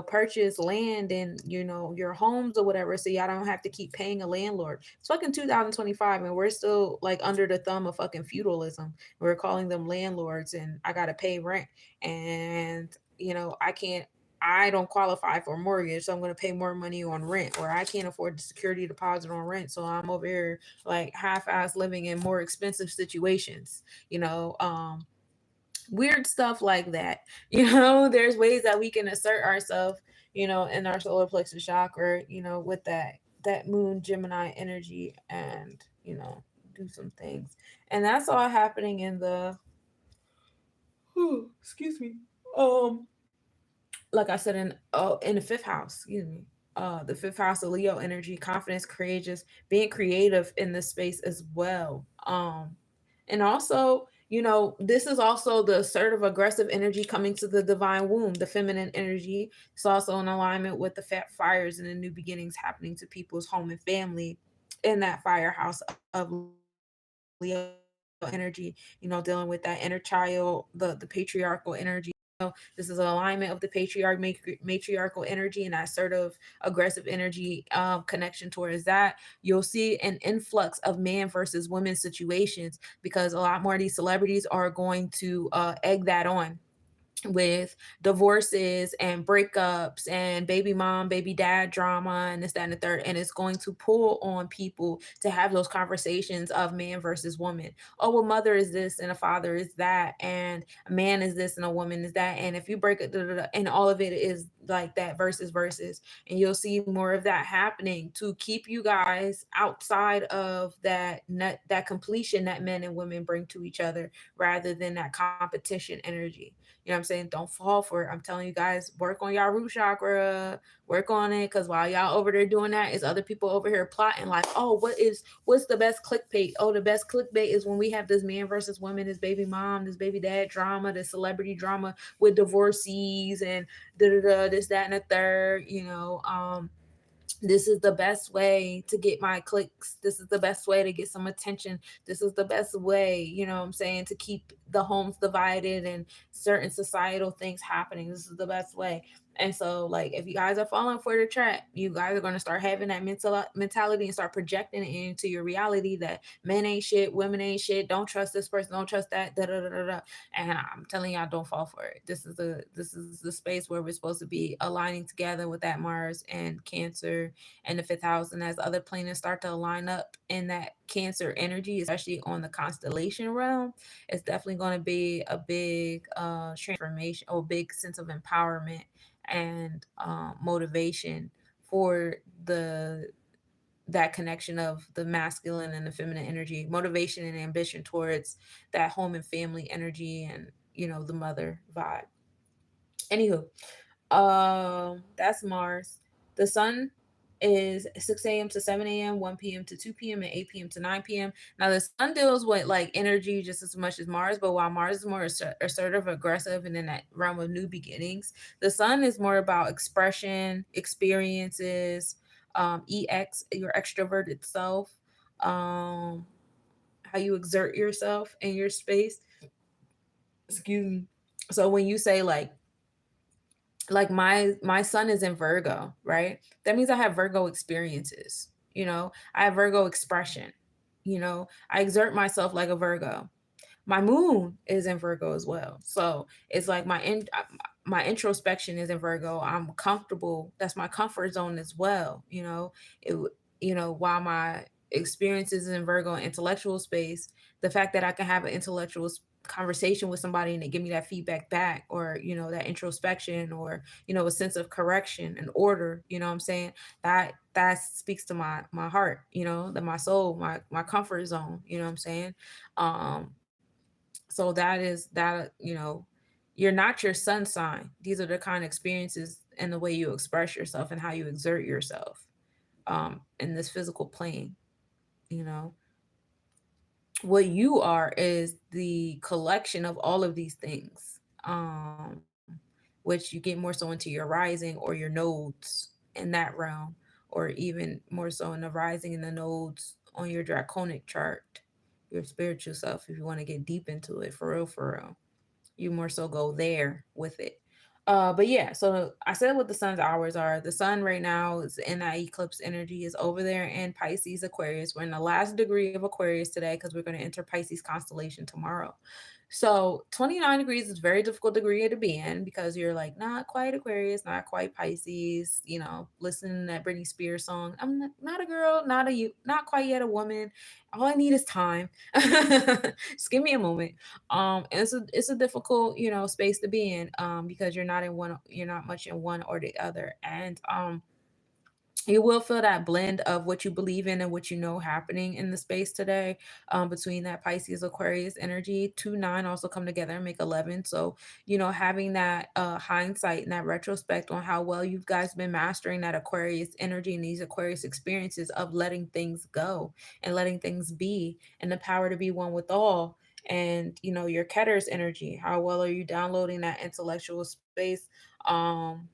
purchase land and your homes or whatever, so y'all don't have to keep paying a landlord. It's fucking 2025 and we're still like under the thumb of fucking feudalism. We're calling them landlords, and I gotta pay rent, and I don't qualify for a mortgage, so I'm going to pay more money on rent, or I can't afford the security deposit on rent, so I'm over here like half-ass living in more expensive situations. Weird stuff like that. There's ways that we can assert ourselves, in our solar plexus chakra, with that moon Gemini energy, and do some things. And that's all happening in the excuse me. Like I said, in the fifth house, excuse me. The fifth house of Leo energy, confidence, courageous, being creative in this space as well. And also, this is also the assertive, aggressive energy coming to the divine womb, the feminine energy. It's also in alignment with the fat fires and the new beginnings happening to people's home and family in that firehouse of Leo energy, dealing with that inner child, the patriarchal energy. This is an alignment of the matriarchal energy and that assertive, aggressive energy connection towards that. You'll see an influx of man versus women situations, because a lot more of these celebrities are going to egg that on with divorces and breakups and baby mom, baby dad drama, and this, that, and the third. And it's going to pull on people to have those conversations of man versus woman. Oh, well, mother is this and a father is that, and a man is this and a woman is that. And if you break it, and all of it is like that versus. And you'll see more of that happening to keep you guys outside of that completion that men and women bring to each other, rather than that competition energy. You know what I'm saying? Don't fall for it. I'm telling you guys, work on y'all root chakra, work on it. Cause while y'all over there doing that, is other people over here plotting like, oh, what's the best clickbait? Oh, the best clickbait is when we have this man versus woman, this baby mom, this baby dad drama, this celebrity drama with divorcees and this, that, and the third, this is the best way to get my clicks. This is the best way to get some attention. This is the best way, what I'm saying, to keep the homes divided and certain societal things happening. This is the best way. And so, like, if you guys are falling for the trap, you guys are going to start having that mentality and start projecting it into your reality that men ain't shit, women ain't shit, don't trust this person, don't trust that, da da da da da. And I'm telling y'all, don't fall for it. This is the space where we're supposed to be aligning together with that Mars and Cancer and the fifth house. And as other planets start to align up in that Cancer energy, especially on the constellation realm, it's definitely going to be a big transformation or big sense of empowerment and motivation for the that connection of the masculine and the feminine energy, motivation and ambition towards that home and family energy, and the mother vibe. Anywho, that's Mars. The sun is 6 a.m. to 7 a.m., 1 p.m. to 2 p.m., and 8 p.m. to 9 p.m. Now, the sun deals with like energy just as much as Mars, but while Mars is more assertive, aggressive, and in that realm of new beginnings, the sun is more about expression, experiences, your extroverted self, how you exert yourself in your space. Excuse me. So when you say like my son is in Virgo, right? That means I have Virgo experiences. I have Virgo expression. I exert myself like a Virgo. My moon is in Virgo as well. So it's like my introspection is in Virgo. I'm comfortable. That's my comfort zone as well. It while my experiences in Virgo intellectual space, the fact that I can have an intellectual conversation with somebody and they give me that feedback back, or that introspection, or a sense of correction and order, what I'm saying, that speaks to my heart, that my soul, my comfort zone, what I'm saying. So that is that, you're not your sun sign. These are the kind of experiences and the way you express yourself and how you exert yourself in this physical plane. you know what you are is the collection of all of these things, which you get more so into your rising or your nodes in that realm, or even more so in the rising and the nodes on your draconic chart, your spiritual self, if you want to get deep into it for real. You more so go there with it. But yeah, so I said what the sun's hours are. The sun right now is in that eclipse energy, is over there in Pisces Aquarius. We're in the last degree of Aquarius today because we're going to enter Pisces constellation tomorrow. So 29 degrees is a very difficult degree to be in because you're like not quite Aquarius, not quite Pisces, listening to that Britney Spears song. I'm not a girl, not a you, not quite yet a woman. All I need is time. Just give me a moment. And it's a difficult, space to be in, because you're not much in one or the other. And you will feel that blend of what you believe in and what happening in the space today, between that Pisces Aquarius energy. 2 9 also come together and make 11. So having that hindsight and that retrospect on how well you guys been mastering that Aquarius energy and these Aquarius experiences of letting things go and letting things be, and the power to be one with all. And your Ketter's energy, how well are you downloading that intellectual space, um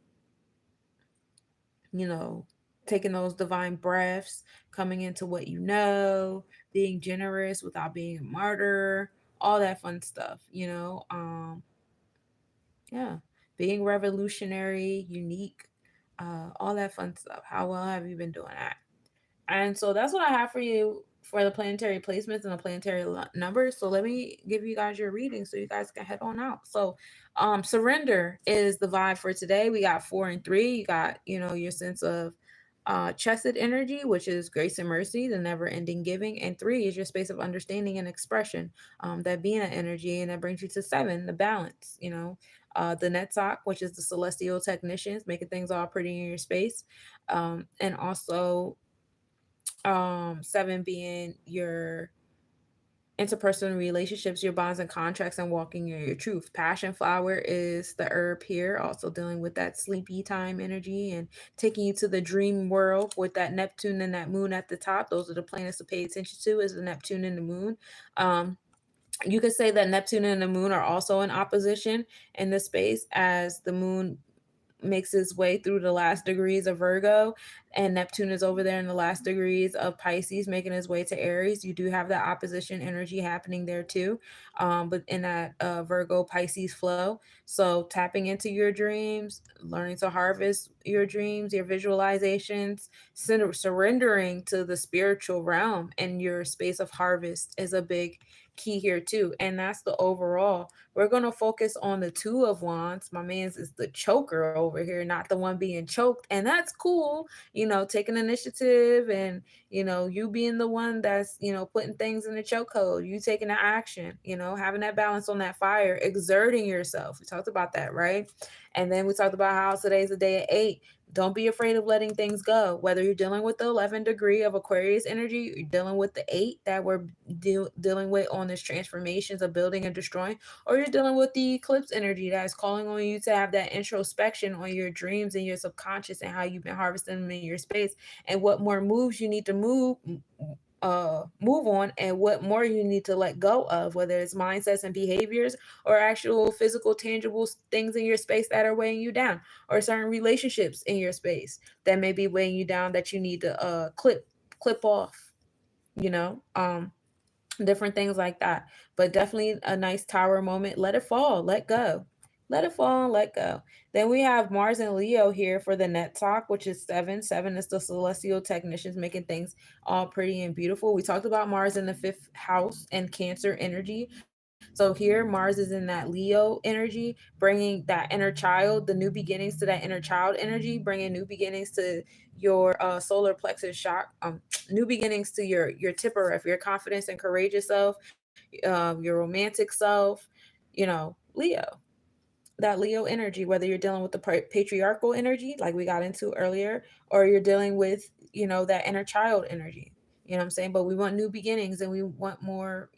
you know, taking those divine breaths, coming into what being generous without being a martyr, all that fun stuff. Yeah, being revolutionary, unique, all that fun stuff. How well have you been doing that? And so that's what I have for you for the planetary placements and the planetary numbers. So let me give you guys your reading so you guys can head on out. So surrender is the vibe for today. We got 4 and 3. You got, your sense of chesed energy, which is grace and mercy, the never ending giving. And 3 is your space of understanding and expression, that being an energy. And that brings you to 7, the balance, the Netzach, which is the celestial technicians, making things all pretty in your space. And also 7 being your interpersonal relationships, your bonds and contracts, and walking in your truth. Passion flower is the herb here, also dealing with that sleepy time energy and taking you to the dream world with that Neptune and that moon at the top. Those are the planets to pay attention to, is the Neptune and the moon. You could say that Neptune and the moon are also in opposition in this space, as the moon makes its way through the last degrees of Virgo, and Neptune is over there in the last degrees of Pisces, making its way to Aries. You do have that opposition energy happening there too, but in that Virgo Pisces flow. So tapping into your dreams, learning to harvest your dreams, your visualizations, surrendering to the spiritual realm and your space of harvest is a big key here too. And that's the overall. We're going to focus on the Two of Wands. My man's is the choker over here, not the one being choked. And that's cool, taking initiative and, you being the one that's, putting things in the chokehold, you taking the action, having that balance on that fire, exerting yourself. We talked about that, right? And then we talked about how today's the day of 8. Don't be afraid of letting things go. Whether you're dealing with the 11th degree of Aquarius energy, you're dealing with the 8 that we're dealing with on this transformations of building and destroying, or you're dealing with the eclipse energy that's calling on you to have that introspection on your dreams and your subconscious and how you've been harvesting them in your space, and what more moves you need to move on, and what more you need to let go of, whether it's mindsets and behaviors or actual physical tangible things in your space that are weighing you down, or certain relationships in your space that may be weighing you down that you need to clip off, you know um different things like that. But definitely a nice tower moment. Let it fall, let go, let it fall and let go. Then we have Mars and Leo here for the net talk, which is 7 is the celestial technicians, making things all pretty and beautiful. We talked about Mars in the 5th house and Cancer energy. So here Mars is in that Leo energy, bringing that inner child, the new beginnings to that inner child energy, bringing new beginnings to your solar plexus shock, new beginnings to your tipper, your confidence and courageous self, your romantic self, Leo, that Leo energy, whether you're dealing with the patriarchal energy, like we got into earlier, or you're dealing with, that inner child energy. You know what I'm saying? But we want new beginnings, and we want more,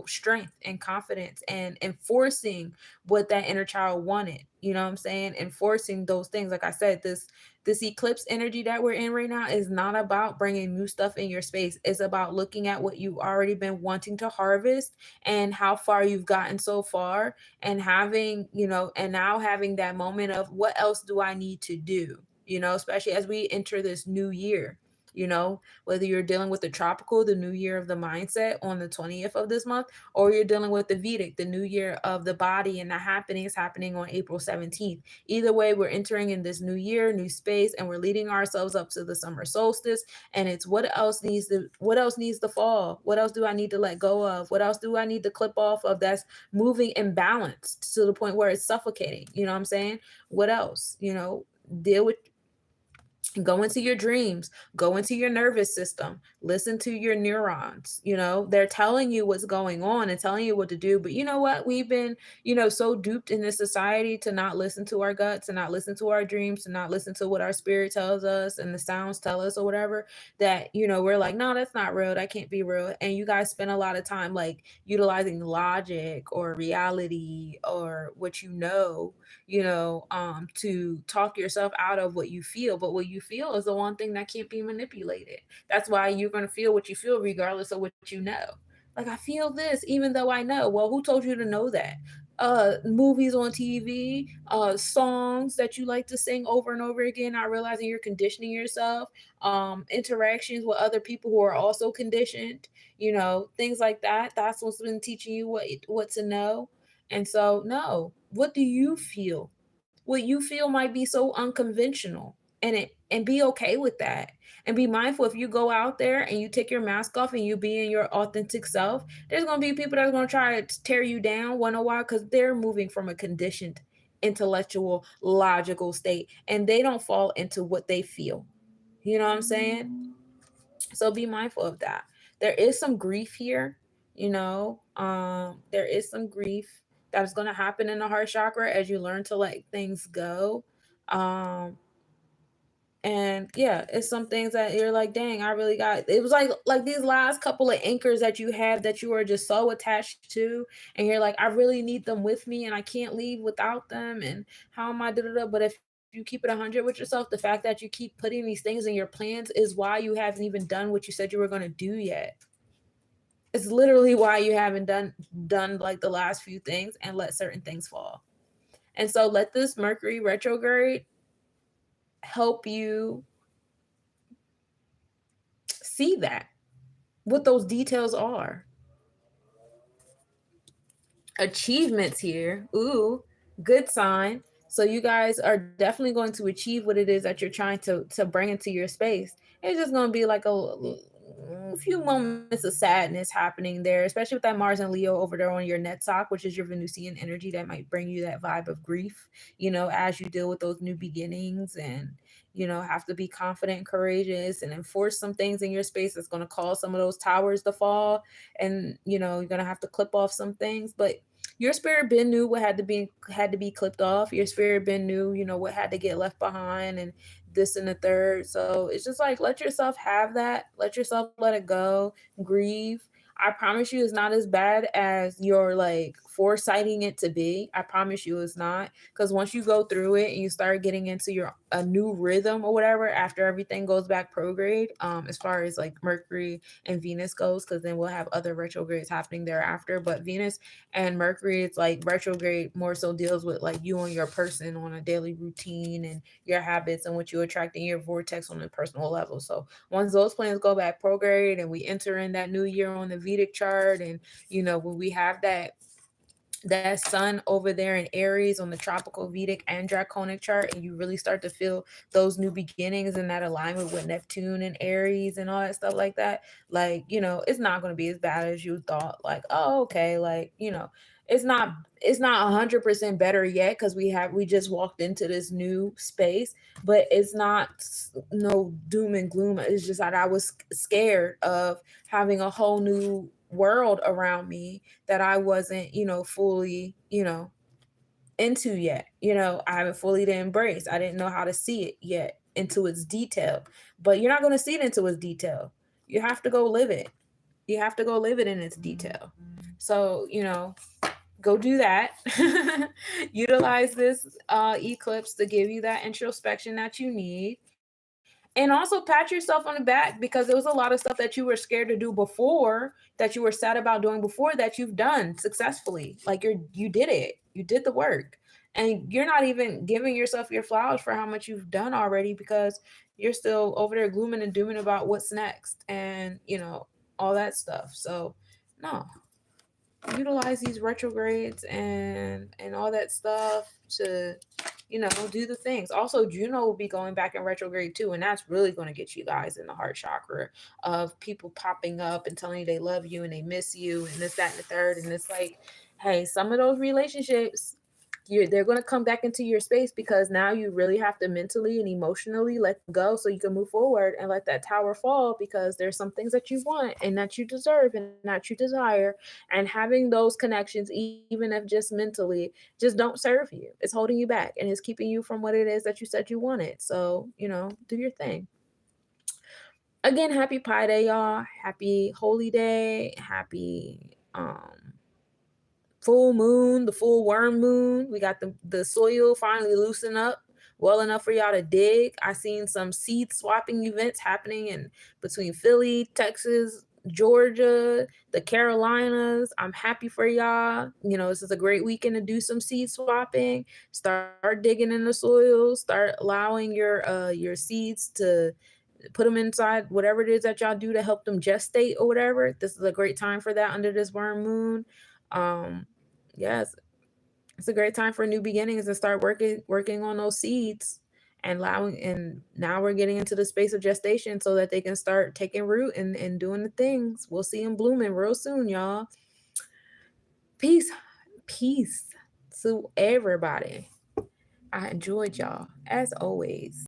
strength and confidence and enforcing what that inner child wanted. You know what I'm saying? Enforcing those things. Like I said, this eclipse energy that we're in right now is not about bringing new stuff in your space. It's about looking at what you've already been wanting to harvest and how far you've gotten so far, and having, and now having that moment of what else do I need to do, especially as we enter this new year. Whether you're dealing with the tropical, the new year of the mindset on the 20th of this month, or you're dealing with the Vedic, the new year of the body, and the happenings happening on April 17th. Either way, we're entering in this new year, new space, and we're leading ourselves up to the summer solstice. And it's what else needs to fall? What else do I need to let go of? What else do I need to clip off of that's moving imbalanced to the point where it's suffocating? You know what I'm saying? What else? Deal with, go into your dreams, go into your nervous system, listen to your neurons. They're telling you what's going on and telling you what to do. But you know what? We've been, so duped in this society to not listen to our guts, to not listen to our dreams, to not listen to what our spirit tells us and the sounds tell us or whatever, that, we're like, no, that's not real. That can't be real. And you guys spend a lot of time like utilizing logic or reality or what to talk yourself out of what you feel. But what you feel is the one thing that can't be manipulated. That's why you're going to feel what you feel regardless of what you know. Like, I feel this even though I know. Well, who told you to know that? Movies on TV, songs that you like to sing over and over again, not realizing you're conditioning yourself, interactions with other people who are also conditioned, things like that. That's what's been teaching you what to know. And so, no, what do you feel? What you feel might be so unconventional, and be okay with that. And be mindful, if you go out there and you take your mask off and you be in your authentic self, there's going to be people that's going to try to tear you down one a while, because they're moving from a conditioned intellectual logical state, and they don't fall into what they feel. You know what I'm saying? So be mindful of that. There is some grief here, there is some grief that is going to happen in the heart chakra as you learn to let things go. um and yeah, it's some things that you're like, dang, I really got, it was like these last couple of anchors that you have that you are just so attached to, and you're like, I really need them with me and I can't leave without them, and how am I but if you keep it 100 with yourself, the fact that you keep putting these things in your plans is why you haven't even done what you said you were going to do yet. It's literally why you haven't done like the last few things and let certain things fall. And so let this Mercury retrograde help you see that, what those details are. Achievements here. Ooh, good sign. So you guys are definitely going to achieve what it is that you're trying to bring into your space. It's just going to be like a few moments of sadness happening there, especially with that Mars and Leo over there on your Netzach, which is your Venusian energy that might bring you that vibe of grief, as you deal with those new beginnings and, have to be confident and courageous and enforce some things in your space that's going to cause some of those towers to fall. And, you're going to have to clip off some things, but your spirit been knew what had to be clipped off. Your spirit been knew, what had to get left behind and this and the third. So it's just like let yourself have that. Let yourself let it go. Grieve. I promise you it's not as bad as you're like foresighting it to be. I promise you it's not. Because once you go through it and you start getting into a new rhythm or whatever after everything goes back prograde, as far as like Mercury and Venus goes, because then we'll have other retrogrades happening thereafter. But Venus and Mercury, it's like retrograde more so deals with like you and your person on a daily routine and your habits and what you attract in your vortex on a personal level. So once those plans go back prograde and we enter in that new year on the Vedic chart, and when we have that sun over there in Aries on the tropical Vedic and draconic chart, and you really start to feel those new beginnings and that alignment with Neptune and Aries and all that stuff like that, like, it's not going to be as bad as you thought. Like, oh, okay, like, it's not 100% better yet because we just walked into this new space, but it's not no doom and gloom. It's just that I was scared of having a whole new world around me that I wasn't, fully, into yet. I haven't fully to embrace. I didn't know how to see it yet into its detail. But you're not going to see it into its detail. You have to go live it. You have to go live it in its detail. So, go do that. Utilize this eclipse to give you that introspection that you need. And also pat yourself on the back because there was a lot of stuff that you were scared to do before, that you were sad about doing before, that you've done successfully. Like you did it. You did the work. And you're not even giving yourself your flowers for how much you've done already because you're still over there glooming and dooming about what's next and, all that stuff. So, no, utilize these retrogrades and all that stuff to do the things. Also, Juno will be going back in retrograde too, and that's really going to get you guys in the heart chakra of people popping up and telling you they love you and they miss you and this, that, and the third. And it's like, hey, some of those relationships, they're going to come back into your space because now you really have to mentally and emotionally let go so you can move forward and let that tower fall, because there's some things that you want and that you deserve and that you desire, and having those connections, even if just mentally, just don't serve you. It's holding you back and it's keeping you from what it is that you said you wanted. So, do your thing. Again, happy Pi Day, y'all. Happy Holy Day. Happy full moon, the full worm moon. We got the soil finally loosen up well enough for y'all to dig. I seen some seed swapping events happening in between Philly, Texas, Georgia, the Carolinas. I'm happy for y'all. This is a great weekend to do some seed swapping. Start digging in the soil. Start allowing your seeds to put them inside whatever it is that y'all do to help them gestate or whatever. This is a great time for that under this worm moon. Yes, it's a great time for new beginnings and start working on those seeds and allowing. And now we're getting into the space of gestation so that they can start taking root and doing the things. We'll see them blooming real soon, y'all. Peace to everybody. I enjoyed y'all as always.